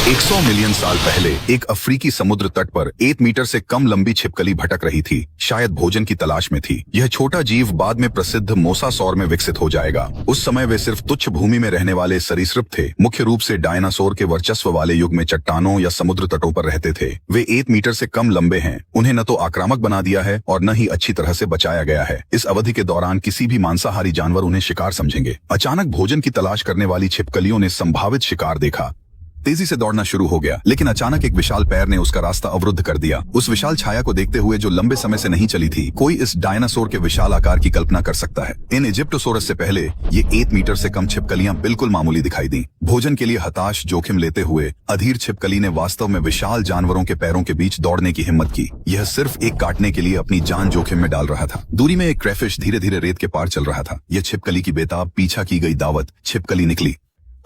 100 million साल पहले एक अफ्रीकी समुद्र तट पर 1 मीटर से कम लंबी छिपकली भटक रही थी। शायद भोजन की तलाश में थी। यह छोटा जीव बाद में प्रसिद्ध मोसासौर में विकसित हो जाएगा। उस समय वे सिर्फ तुच्छ भूमि में रहने वाले सरीसृप थे। मुख्य रूप से डायनासोर के वर्चस्व वाले युग में चट्टानों या समुद्र तटों पर रहते थे। वे 1 मीटर से कम लंबे हैं। उन्हें न तो आक्रामक बना दिया है और न ही अच्छी तरह से बचाया गया है। इस अवधि के दौरान किसी भी मांसाहारी जानवर उन्हें शिकार समझेंगे। अचानक भोजन की तलाश करने वाली छिपकलियों ने संभावित शिकार देखा। तेजी से दौड़ना शुरू हो गया, लेकिन अचानक एक विशाल पैर ने उसका रास्ता अवरुद्ध कर दिया। उस विशाल छाया को देखते हुए जो लंबे समय से नहीं चली थी, कोई इस डायनासोर के विशाल आकार की कल्पना कर सकता है। इन इजिप्टोसोरस से पहले ये 1 मीटर से कम छिपकलियां बिल्कुल मामूली दिखाई दी। भोजन के लिए हताश जोखिम लेते हुए अधीर छिपकली ने वास्तव में विशाल जानवरों के पैरों के बीच दौड़ने की हिम्मत की। यह सिर्फ एक काटने के लिए अपनी जान जोखिम में डाल रहा था। दूरी में एक क्रेफिश धीरे धीरे रेत के पार चल रहा था। यह छिपकली की बेताब पीछा की गई दावत छिपकली निकली,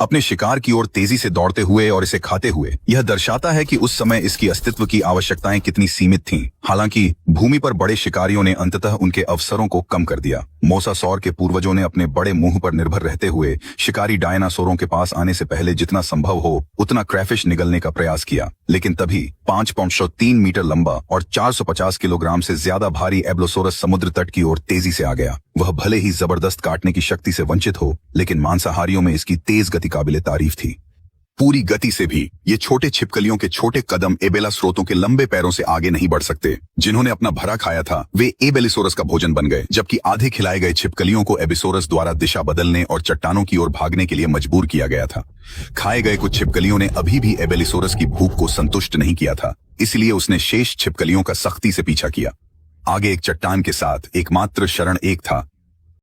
अपने शिकार की ओर तेजी से दौड़ते हुए और इसे खाते हुए। यह दर्शाता है कि उस समय इसकी अस्तित्व की आवश्यकताएं कितनी सीमित थीं। हालांकि भूमि पर बड़े शिकारियों ने अंततः उनके अवसरों को कम कर दिया। मोसासौर के पूर्वजों ने अपने बड़े मुंह पर निर्भर रहते हुए शिकारी डायनासोरों के पास आने से पहले जितना संभव हो उतना क्रेफिश निगलने का प्रयास किया। लेकिन तभी 5.3 मीटर लंबा और 450 किलोग्राम से ज्यादा भारी एब्लोसोरस समुद्र तट की ओर तेजी से आ गया। वह भले ही जबरदस्त काटने की शक्ति से वंचित हो, लेकिन मांसाहारियों में इसकी तेज गति काबिले तारीफ थी। पूरी गति से भी ये छोटे छिपकलियों के छोटे कदम एबेला स्रोतों के लंबे पैरों से आगे नहीं बढ़ सकते। जिन्होंने अपना भरा खाया था वे एबेलिसोरस का भोजन बन गए, जबकि आधे खिलाए गए छिपकलियों को एबिसोरस द्वारा दिशा बदलने और चट्टानों की ओर भागने के लिए मजबूर किया गया था। खाए गए कुछ छिपकलियों ने अभी भी एबेलिसोरस की भूख को संतुष्ट नहीं किया था, इसलिए उसने शेष छिपकलियों का सख्ती से पीछा किया। आगे एक चट्टान के साथ एकमात्र शरण एक था